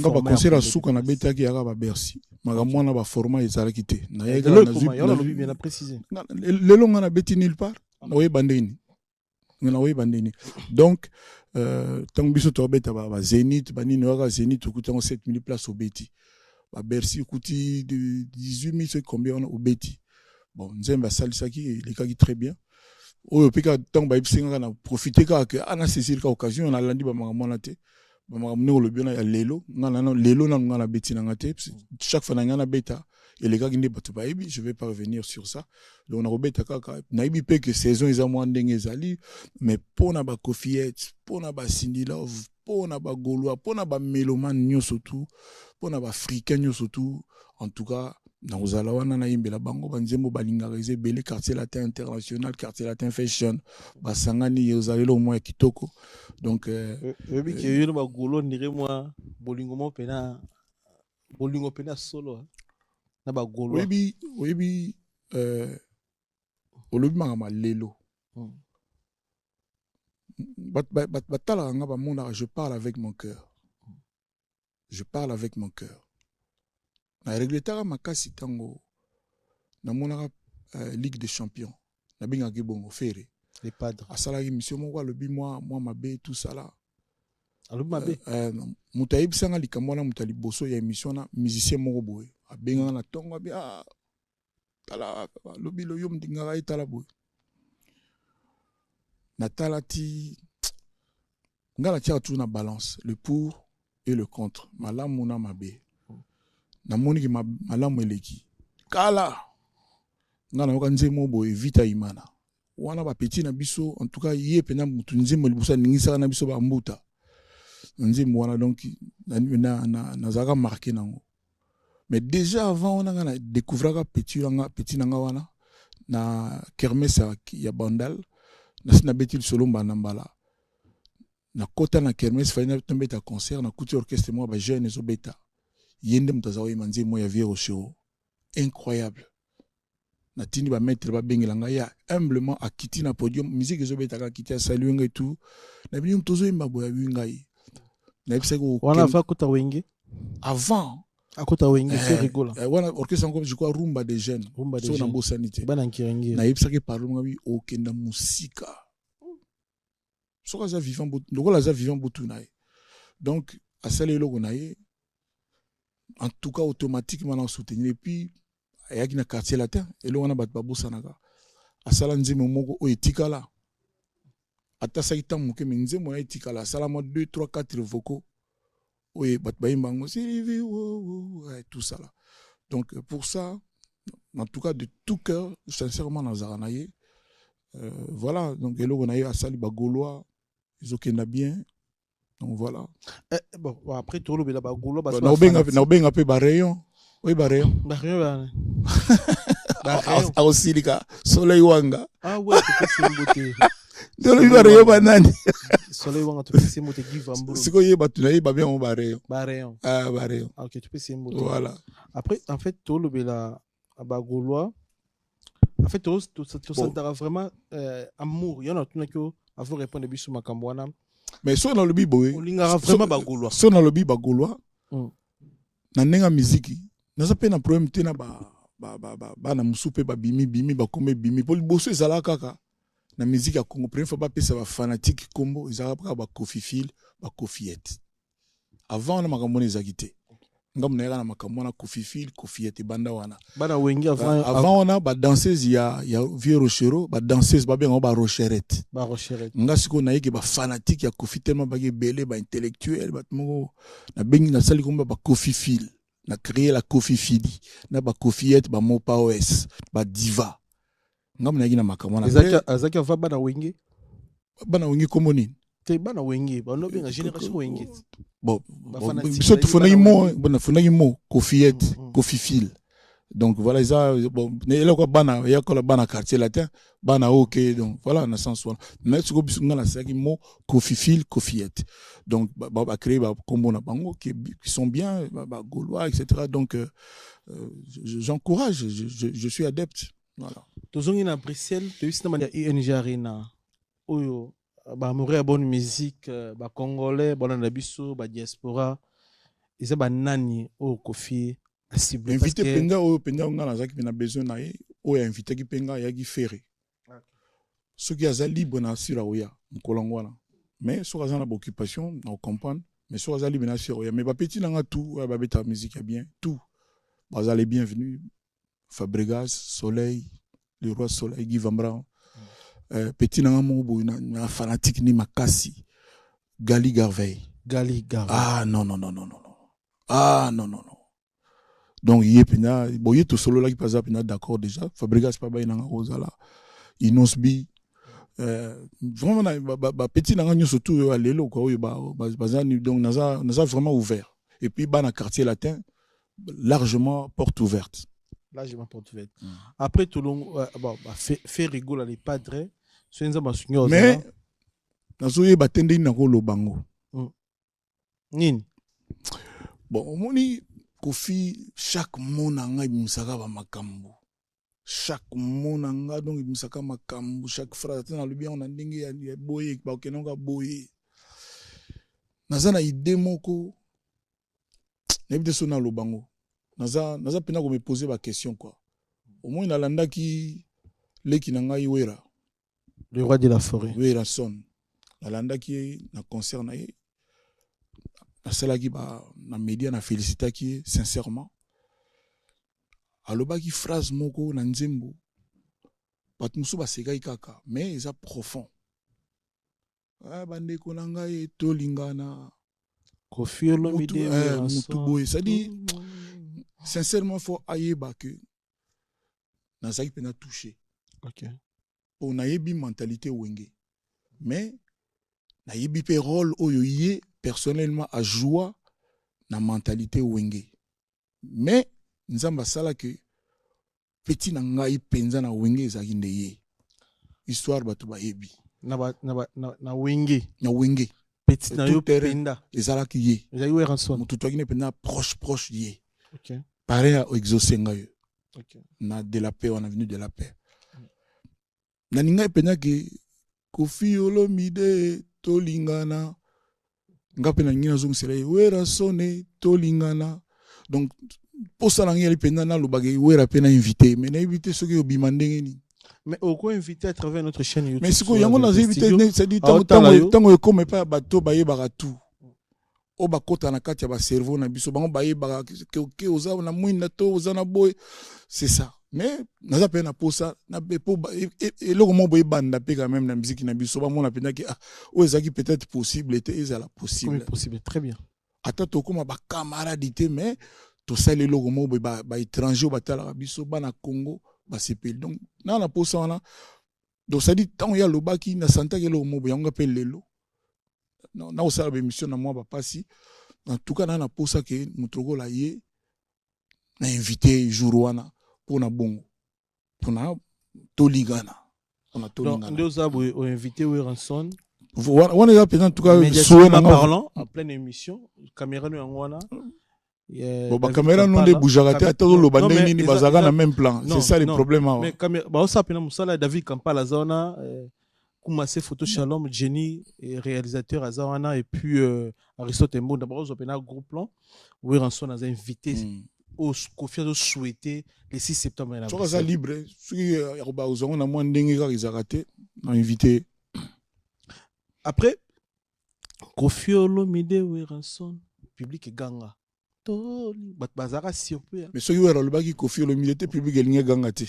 nga ba concert à souka na beta ki yaka ba Bercy makamwa na ba format ezala kité na yeka na zip na lobi bien préciser lelo nga na beti nulle part na we bandeni na we bandeni donc tant biso to beta ba Zénith ba nini waka Zénith okutango 7000 places au beti ba Bercy okuti de 18000 c'est combien on au beti bon nzemba salisaki lekaki très bien oyo pika tant ba ipsinga na profiter ka ana saisir ka occasion na landi ba makamwa te bamakamune le bien ya lelo ngana lelo na ngana beti na ngate chaque fois na ngana beta et les gars qui ne battent pas je vais pas revenir sur ça donc on a rebeta kaka na ibi pe que saison ils ont moins ndenge ezali mais pona ba Kofiet pona ba Cindy Love pona ba Gaulois pona ba mélomane nyo surtout pona ba africain nyo surtout en tout cas na ozala wana na imbela bango banzembo balingarize belé quartier latin international quartier latin fashion basangani ozalelo au moins kitoko donc oui que yo ba Gaulois ndire moi bolingo pena solo na ba Gaulois oui olobi mangama lelo batala nga ba mona je parle avec mon cœur na regretaka makasi tango na monaka Ligue des Champions na bingaki bongo fere les padres asalaki mission moko alobi moi mabe tout ça là alobi mabe mutu ayebisanga likambo wana mutu liboso ya émission na musicien moko boye abenganga na tongo abi tala alobi loyo mdingaka ye tala boye na tala ti nga na tiaka toujours na balance le pour et le contre malamu na mabe na moni ki malamu eleki kala nga na yoka nzemo boye vita imana wana ba petit na biso en tout cas yé pena mutu nzemo libosa ningisa na biso ba mbuta nzemo wana donc na zaka marqué nango mais déjà avant on a découvert petit nanga wana na kermesse ya bandal na sina beti solo mbala na kota na kermesse fa na tombeta concert na kuti orchestre moi ba jeune ezo beta yende mutazawa imanzi mo ya vie rochero incroyable na tindi ba maître ba bengelanga ya humblement akiti na podium musique ezo beta ka kiti saluer et tout na bini mtozo imba boya wingai na biseko wana fa kota wenge avant akota wenge c'est rigolo wana orchestre encore je crois rumba des jeunes so na bosanité bana nkirengi na yebisaki parler ngabi okenda musika soka za vivant botu ndokola za vivant botu na ye donc asala eloko na ye en tout cas automatiquement on soutenir et puis ayaki na quartier latin eloko na bat babosanaka asala nzembo moko o etikala ata saki tan moke me nzembo na etikala asala mo 2 3 4 vocaux oye bat bayimbango Sylvie tout ça là donc pour ça en tout cas de tout cœur sincèrement nazara na ye voilà donc eloko na ye asali ba Gaulois ils okenda bien donc voilà bon après tout le bela ba Gaulois ba na obenga pe ba rayon oui ba rayon a aussi lika soleil wanga ouais tu peux simboter dolo ba rayon ba nani soleil wanga tu peux simboter give amburu siko ye ba tunayi ba bien ba rayon ba rayon ok tu peux simboter voilà après en fait tout le bela ba Gaulois en fait tout ça t'aura vraiment amour il y en a tout que avant répondre biso makambwana mais so na lobi boye olingara vraiment ba Gaulois so na lobi ba Gaulois na nenga muziki naza pe na problème te na ba na musupe ba bimi ba kome bimi poli boso ezala kaka na musique ya Congo première fois ba pesa ba fanatique kombo ezala ba Kofi Fil ba Kofiet avant na makambo ezakite ngam na na makambo na Kofi Fil Kofiet banda wana bana wengi avant on a ba danseuse ya Vieux Rochero ba danseuse ba bien ba Rocherette nga siko na yeke ba fanatique ya Kofi tellement ba belé ba intellectuel ba mo na bengi na sali komba ba Kofi Fil na créé la Kofi Fili na ba Kofiet ba Mopa OS ba diva ngam na yeki na makambo na azaki va bana wengi komo nini te bana wengi ba no benga génération wengi bon biso tufuna mo Kofiet Kofi Fil donc voilà ça bon ele ko bana ya ko bana quartier latin bana OK donc voilà na sens voilà mais ce que biso ngala saki mo Kofi Fil Kofiet donc ba créer ba combo na bango qui sont bien ba Gaulois etc donc j'encourage je suis adepte voilà tozongi na Bruxelles to isina mania ING Arena oyo ba amoureux ya bonne musique ba congolais bona na biso ba diaspora ils ont nani au Kofi à cible. Invité penga o penga on a zaki pena besoin na ye o ya invité ki penga ya ki ferry. Ce qui a libre na sira oya mkolongwana. Mais sur la occupation, on comprend. Mais sur la libre na sira oya mais ba petit na tout, ba beta musique est bien, tout. Ba les bienvenus. Fabregas, Soleil, le roi Soleil, Guy Van Braun. Petit na mo na fanatique ni makasi. Gali Garvey. Gali Garvey. Ah non. Ah non. Donc il y a pena, bon il y a tout solo là qui passe pena d'accord déjà. Fabregas pas ba inanga ozala. Inosbi vraiment ba petit na nyo surtout à lelo quoi bazani donc naza vraiment ouvert. Et puis ba na quartier latin largement porte ouverte. Largement porte ouverte. Après tout long fait rigoler les padres. Mais nazoye batende na ko lobango. Nini? Bon, moni Kofi chaque mot nanga imusaka ba makambo. Chaque mot nanga donc imusaka makambo, chaque phrase tena lubi on ndenge ya boye ba kenonga boye. Nazana idée moko nebite sona lobango. Naza pena ko me poser ba question quoi. Au moins nalanda ki leki nanga iwera. Le roi de la forêt. Wera son. Nalanda ki na concert na ye. Celle qui ba na média na félicita qui sincèrement aloba qui phrase moko na nzembo bat musu ba sekai kaka mais ils a profond bande ko nanga e to lingana Kofi Olomide mutu boy ça dit sincèrement faut ayeba que na zaki pena touché. OK. On a yebi mentalité wenge mais na yebi pe rôle oyoye personnellement à joie na mentalité wenge mais nzamba sala que petit na ngai penza na wenge ezaki ndeye histoire batu ba yebi na wenge petit na yo penda ezalaki ye ezali weranson mutu to akine penda proche ye. OK. Pareil à exaucer ngai. OK. Na de la paix on a venu de la paix na ninga penda que Kofi Olomide tolingana ngapena ngina zong sele wera sonné tolingana donc pour ça nangeli penda na lobage wera pena invité mais na invité ceux qui obimandenge ni mais au quoi invité à travers notre chaîne YouTube mais c'est quoi yango na invité c'est dit tango comme pas bato baye tout o bakota na kati ya ba cerveau na biso bango baye ba ke oza na mwinda to oza na boy c'est ça mais naza pe na posa na bepo et le moment boy banda pe quand même na musique na biso ba mona pena ki o ezaki peut-être possible était ezala possible très bien ata to comme ba camarade mais to sale le moment boy ba étranger ba tala biso ba na Congo ba sepel donc na posa wana donc ça dit tant ya lobaki na santa ke le moment boy nga pe lelo non na osala ba émission na moi ba pasi en tout cas na posa ke mutrogo la ye na invité jour wana pour na bongo pour na toligana donc deux abos ont invité Weranson on est là en tout cas parlant en pleine émission caméra nous ngwana bon ba caméra non de bougerate à tout le bandé ni bazaka na même plan c'est ça le problème mais caméra ba ça pena musala David Kampala zona Koumassé photo Shalom Jenny réalisateur Azawana et puis Aristote Mbo d'abord on pena gros plan Weranson a invité au Kofi a souhaité le 6 septembre là. Tu es libre, si on a moins d'engue ils arrêté, on invité. Après Kofi Olomide Weranson public ganga. To bat bazara surpris. Mais ceux qui ont le bagi Kofi Olomide public ganga ganga té.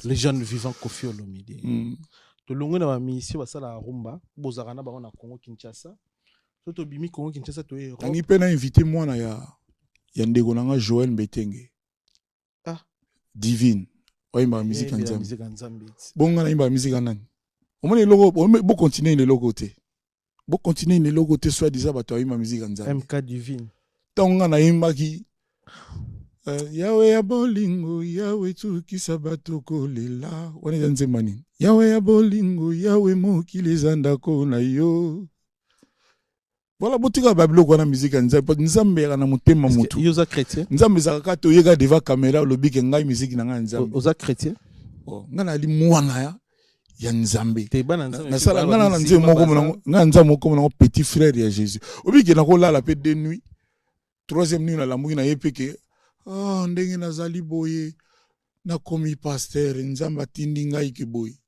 Les jeunes vivants Kofi Olomide. To longo na mission basala rumba, bozarana ba na Congo Kinshasa. Toto bimi Congo Kinshasa to e. Tangi pena invité moi na ya ndeko nanga Joël Mbetenge. Divine. Oimba musique nzambe. Bonga na imba musique nani. Omone logo bo continuer le logo té. Bo continuer le logo té soit disant ba to imba musique nzambe. MK Divine. Tonga na imba ki Yawe ya bolingo yawe tukisa bato kolela. Wana nzemba nini? Yawe ya bolingo yawe mokili zandako na yo. Voilà, botika bablo kwa na musique nzambe na mutema mutu. Yoza chrétien. Nzambe zaka to yega devant caméra lobi ke ngai musique na ngai nzambe. Oza chrétien. Oh, ngana ali mwana ya ya nzambe nasala ngana nze moko monango petit frère ya Jésus obiki na kolala pe 2 nuits 3e nuit na lamuki na ye peke ndenge nazali boye nakomi pasteur nzambe atindi ngai ke boye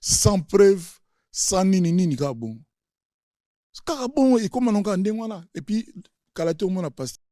sans preuve sans nini kaka bongo ekoma nonga ndenge wana et puis kala te omona pasteur